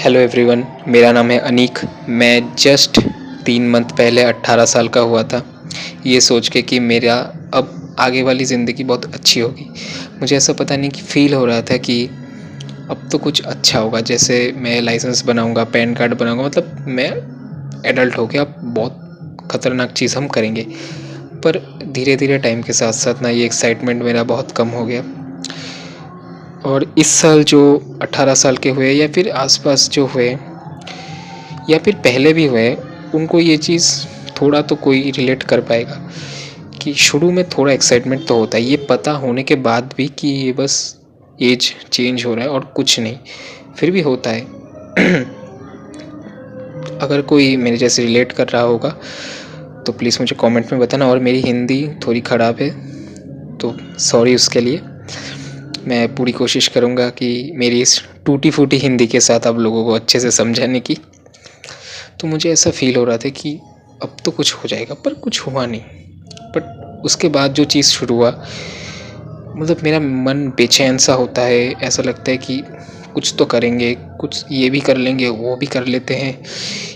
Hello everyone, मेरा नाम है अनीक। मैं जस्ट 3 मंथ पहले 18 साल का हुआ था, ये सोच के कि मेरा अब आगे वाली ज़िंदगी बहुत अच्छी होगी। मुझे ऐसा पता नहीं कि फ़ील हो रहा था कि अब तो कुछ अच्छा होगा। जैसे मैं लाइसेंस बनाऊंगा, पैन कार्ड बनाऊंगा, मतलब मैं एडल्ट हो गया। अब बहुत ख़तरनाक चीज़ हम करेंगे। पर धीरे धीरे टाइम के साथ साथ ना ये एक्साइटमेंट मेरा बहुत कम हो गया। और इस साल जो 18 साल के हुए या फिर आसपास जो हुए या फिर पहले भी हुए, उनको ये चीज़ थोड़ा तो कोई रिलेट कर पाएगा कि शुरू में थोड़ा एक्साइटमेंट तो होता है, ये पता होने के बाद भी कि ये बस एज चेंज हो रहा है और कुछ नहीं, फिर भी होता है। अगर कोई मेरे जैसे रिलेट कर रहा होगा तो प्लीज़ मुझे कमेंट में बताना। और मेरी हिंदी थोड़ी ख़राब है तो सॉरी उसके लिए। मैं पूरी कोशिश करूँगा कि मेरी इस टूटी फूटी हिंदी के साथ आप लोगों को अच्छे से समझाने की। तो मुझे ऐसा फ़ील हो रहा था कि अब तो कुछ हो जाएगा, पर कुछ हुआ नहीं। बट उसके बाद जो चीज़ शुरू हुआ, मतलब मेरा मन बेचैन सा होता है। ऐसा लगता है कि कुछ तो करेंगे, कुछ ये भी कर लेंगे, वो भी कर लेते हैं,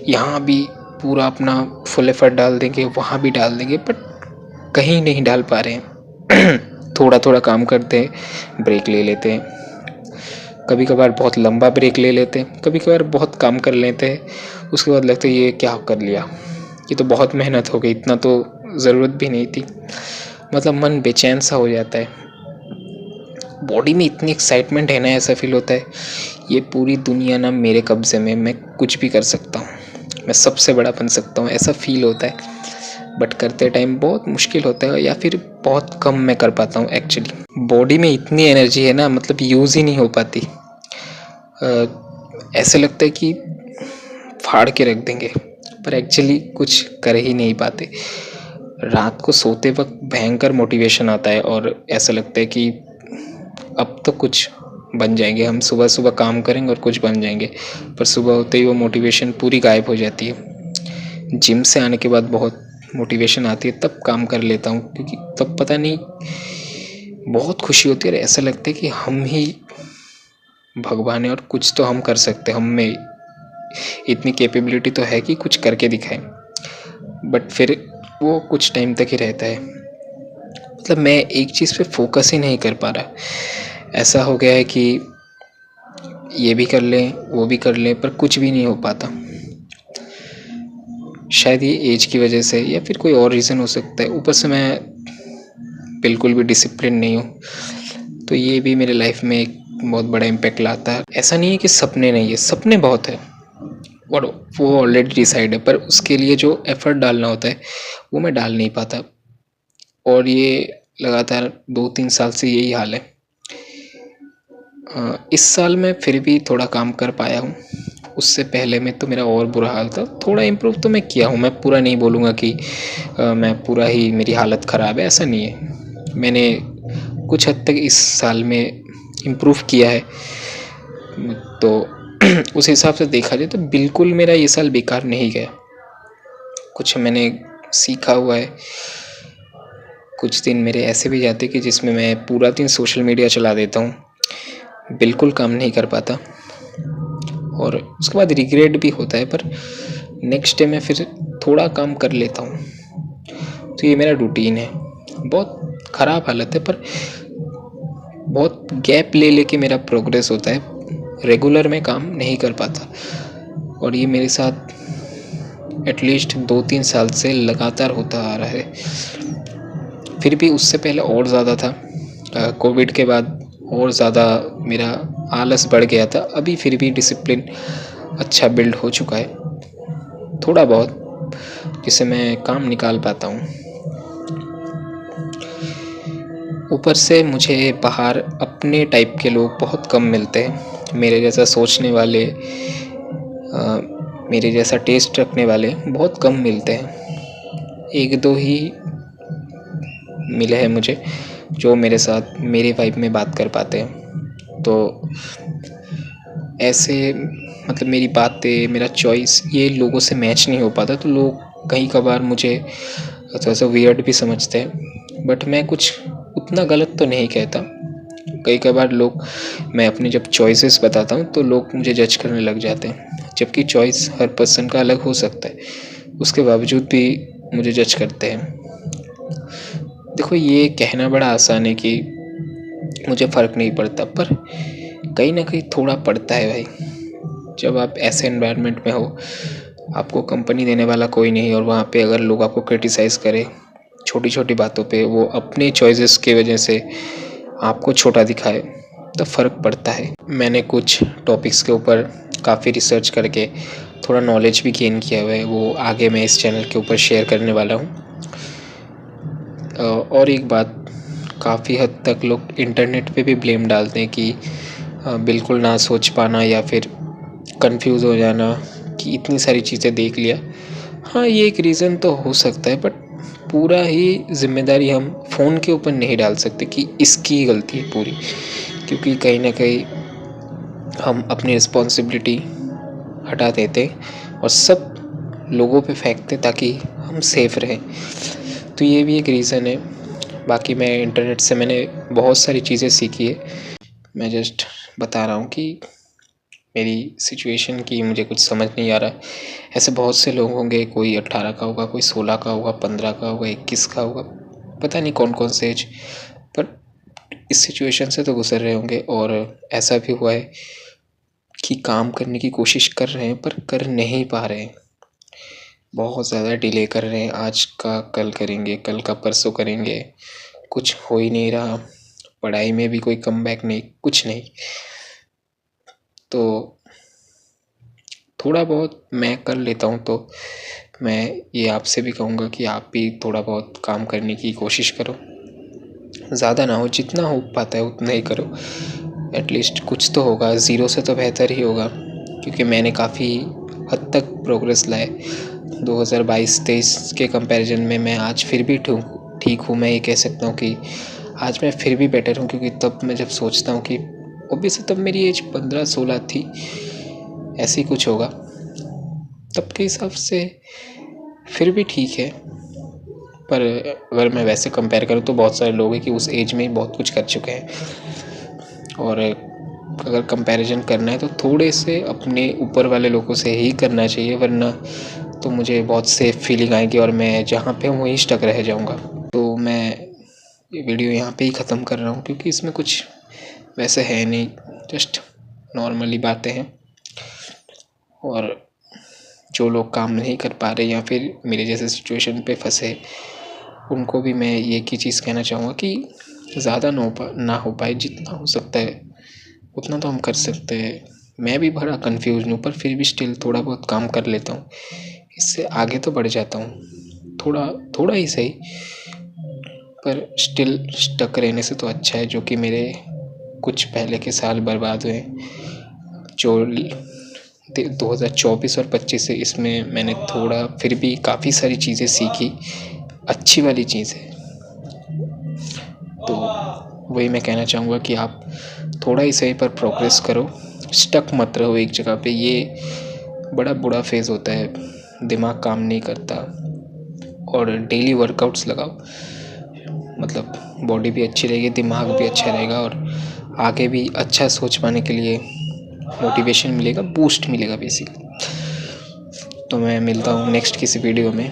यहाँ भी पूरा अपना फुल एफर्ट डाल देंगे, वहाँ भी डाल देंगे, बट कहीं नहीं डाल पा रहे हैं। थोड़ा थोड़ा काम करते हैं, ब्रेक ले लेते हैं, कभी कभार बहुत लंबा ब्रेक ले लेते हैं, कभी कभार बहुत काम कर लेते हैं। उसके बाद लगता है ये क्या कर लिया, ये तो बहुत मेहनत हो गई, इतना तो ज़रूरत भी नहीं थी। मतलब मन बेचैन सा हो जाता है। बॉडी में इतनी एक्साइटमेंट है ना, ऐसा फील होता है ये पूरी दुनिया ना मेरे कब्ज़े में, मैं कुछ भी कर सकता हूँ, मैं सबसे बड़ा बन सकता हूँ, ऐसा फील होता है। बट करते टाइम बहुत मुश्किल होता है या फिर बहुत कम मैं कर पाता हूँ एक्चुअली। बॉडी में इतनी एनर्जी है ना, मतलब यूज़ ही नहीं हो पाती। ऐसे लगता है कि फाड़ के रख देंगे, पर एक्चुअली कुछ कर ही नहीं पाते। रात को सोते वक्त भयंकर मोटिवेशन आता है और ऐसा लगता है कि अब तो कुछ बन जाएंगे हम, सुबह सुबह काम करेंगे और कुछ बन जाएंगे। पर सुबह होते ही वो मोटिवेशन पूरी गायब हो जाती है। जिम से आने के बाद बहुत मोटिवेशन आती है, तब काम कर लेता हूँ, क्योंकि तब पता नहीं बहुत खुशी होती है और ऐसा लगता है कि हम ही भगवान है और कुछ तो हम कर सकते हैं, हम में इतनी कैपेबिलिटी तो है कि कुछ करके दिखाएं। बट फिर वो कुछ टाइम तक ही रहता है। मतलब मैं एक चीज़ पे फोकस ही नहीं कर पा रहा। ऐसा हो गया है कि ये भी कर लें, वो भी कर लें, पर कुछ भी नहीं हो पाता। शायद ये एज की वजह से या फिर कोई और रीज़न हो सकता है। ऊपर से मैं बिल्कुल भी डिसिप्लिन नहीं हूँ, तो ये भी मेरे लाइफ में एक बहुत बड़ा इम्पैक्ट लाता है। ऐसा नहीं है कि सपने नहीं है, सपने बहुत है और वो ऑलरेडी डिसाइड है, पर उसके लिए जो एफर्ट डालना होता है वो मैं डाल नहीं पाता। और ये लगातार 2-3 साल से यही हाल है। इस साल मैं फिर भी थोड़ा काम कर पाया हूँ, उससे पहले में तो मेरा और बुरा हाल था। थोड़ा इम्प्रूव तो मैं किया हूँ, मैं पूरा नहीं बोलूँगा कि मैं पूरा ही मेरी हालत ख़राब है, ऐसा नहीं है। मैंने कुछ हद तक इस साल में इम्प्रूव किया है। तो उस हिसाब से देखा जाए तो बिल्कुल मेरा ये साल बेकार नहीं गया। कुछ मैंने सीखा हुआ है। कुछ दिन मेरे ऐसे भी जाते कि जिसमें मैं पूरा दिन सोशल मीडिया चला देता हूँ, बिल्कुल काम नहीं कर पाता और उसके बाद रिग्रेट भी होता है, पर नेक्स्ट डे मैं फिर थोड़ा काम कर लेता हूँ। तो ये मेरा रूटीन है। बहुत ख़राब हालत है, पर बहुत गैप ले लेके मेरा प्रोग्रेस होता है। रेगुलर में काम नहीं कर पाता और ये मेरे साथ एटलीस्ट 2-3 साल से लगातार होता आ रहा है। फिर भी उससे पहले और ज़्यादा था, कोविड के बाद और ज़्यादा मेरा आलस बढ़ गया था। अभी फिर भी डिसिप्लिन अच्छा बिल्ड हो चुका है थोड़ा बहुत, जिससे मैं काम निकाल पाता हूँ। ऊपर से मुझे बाहर अपने टाइप के लोग बहुत कम मिलते हैं। मेरे जैसा सोचने वाले, मेरे जैसा टेस्ट रखने वाले बहुत कम मिलते हैं। 1-2 ही मिले हैं मुझे जो मेरे साथ मेरे वाइब में बात कर पाते हैं। तो ऐसे मतलब मेरी बातें, मेरा चॉइस ये लोगों से मैच नहीं हो पाता, तो लोग कहीं कभार मुझे थोड़ा सा वियर्ड भी समझते हैं। बट मैं कुछ उतना गलत तो नहीं कहता, कई बार लोग, मैं अपनी जब चॉइसेस बताता हूँ तो लोग मुझे जज करने लग जाते हैं, जबकि चॉइस हर पर्सन का अलग हो सकता है, उसके बावजूद भी मुझे जज करते हैं। देखो, ये कहना बड़ा आसान है कि मुझे फ़र्क नहीं पड़ता, पर कहीं ना कहीं थोड़ा पड़ता है भाई। जब आप ऐसे एनवायरनमेंट में हो, आपको कंपनी देने वाला कोई नहीं, और वहाँ पे अगर लोग आपको क्रिटिसाइज़ करें छोटी छोटी बातों पे, वो अपने चॉइसेस की वजह से आपको छोटा दिखाए, तो फ़र्क पड़ता है। मैंने कुछ टॉपिक्स के ऊपर काफ़ी रिसर्च करके थोड़ा नॉलेज भी गेन किया हुआ है, वो आगे मैं इस चैनल के ऊपर शेयर करने वाला हूँ। और एक बात, काफ़ी हद तक लोग इंटरनेट पे भी ब्लेम डालते हैं कि बिल्कुल ना सोच पाना या फिर कंफ्यूज हो जाना कि इतनी सारी चीज़ें देख लिया। हाँ, ये एक रीज़न तो हो सकता है, बट पूरा ही जिम्मेदारी हम फ़ोन के ऊपर नहीं डाल सकते कि इसकी गलती है पूरी, क्योंकि कहीं ना कहीं हम अपनी रिस्पॉन्सिबिलिटी हटा देते और सब लोगों पे फेंकते ताकि हम सेफ रहें। तो ये भी एक रीज़न है। बाकी मैं इंटरनेट से मैंने बहुत सारी चीज़ें सीखी है। मैं जस्ट बता रहा हूँ कि मेरी सिचुएशन की मुझे कुछ समझ नहीं आ रहा। ऐसे बहुत से लोग होंगे, कोई 18 का होगा, कोई 16 का होगा, 15 का होगा, 21 का होगा, पता नहीं कौन कौन से एज, पर इस सिचुएशन से तो गुजर रहे होंगे। और ऐसा भी हुआ है कि काम करने की कोशिश कर रहे हैं पर कर नहीं पा रहे हैं, बहुत ज़्यादा डिले कर रहे हैं, आज का कल करेंगे, कल का परसों करेंगे, कुछ हो ही नहीं रहा। पढ़ाई में भी कोई कमबैक नहीं, कुछ नहीं। तो थोड़ा बहुत मैं कर लेता हूँ, तो मैं ये आपसे भी कहूँगा कि आप भी थोड़ा बहुत काम करने की कोशिश करो। ज़्यादा ना हो, जितना हो पाता है उतना ही करो। एटलीस्ट कुछ तो होगा, ज़ीरो से तो बेहतर ही होगा। क्योंकि मैंने काफ़ी हद तक प्रोग्रेस लाए 2022-23 के कंपैरिजन में। मैं आज फिर भी ठीक हूँ। मैं ये कह सकता हूँ कि आज मैं फिर भी बेटर हूँ, क्योंकि तब मैं जब सोचता हूँ कि ऑब्वियसली तब मेरी एज 15-16 थी, ऐसे ही कुछ होगा, तब के हिसाब से फिर भी ठीक है। पर अगर मैं वैसे कंपेयर करूँ तो बहुत सारे लोग हैं कि उस एज में ही बहुत कुछ कर चुके हैं। और अगर कंपैरिजन करना है तो थोड़े से अपने ऊपर वाले लोगों से ही करना चाहिए, वरना तो मुझे बहुत सेफ फीलिंग आएगी और मैं जहाँ पे हूँ वहीं स्टक रह जाऊँगा। तो मैं ये वीडियो यहाँ पे ही ख़त्म कर रहा हूँ, क्योंकि इसमें कुछ वैसे है नहीं, जस्ट नॉर्मली बातें हैं। और जो लोग काम नहीं कर पा रहे या फिर मेरे जैसे सिचुएशन पे फंसे, उनको भी मैं ये की चीज़ कहना चाहूँगा कि ज़्यादा ना हो पाए, जितना हो सकता है उतना तो हम कर सकते हैं। मैं भी बड़ा कंफ्यूज हूँ, पर फिर भी स्टिल थोड़ा बहुत काम कर लेता हूँ, इससे आगे तो बढ़ जाता हूँ, थोड़ा थोड़ा ही सही, पर स्टिल स्टक रहने से तो अच्छा है। जो कि मेरे कुछ पहले के साल बर्बाद हुए, जो 2024 और 25 से, इसमें मैंने थोड़ा फिर भी काफ़ी सारी चीज़ें सीखी, अच्छी वाली चीज़ें। तो वही मैं कहना चाहूँगा कि आप थोड़ा ही सही पर प्रोग्रेस करो, स्टक मत रहो एक जगह पे। ये बड़ा बुरा फेज़ होता है, दिमाग काम नहीं करता। और डेली वर्कआउट्स लगाओ, मतलब बॉडी भी अच्छी रहेगी, दिमाग भी अच्छा रहेगा, और आगे भी अच्छा सोच पाने के लिए मोटिवेशन मिलेगा, बूस्ट मिलेगा बेसिकली। तो मैं मिलता हूँ नेक्स्ट किसी वीडियो में।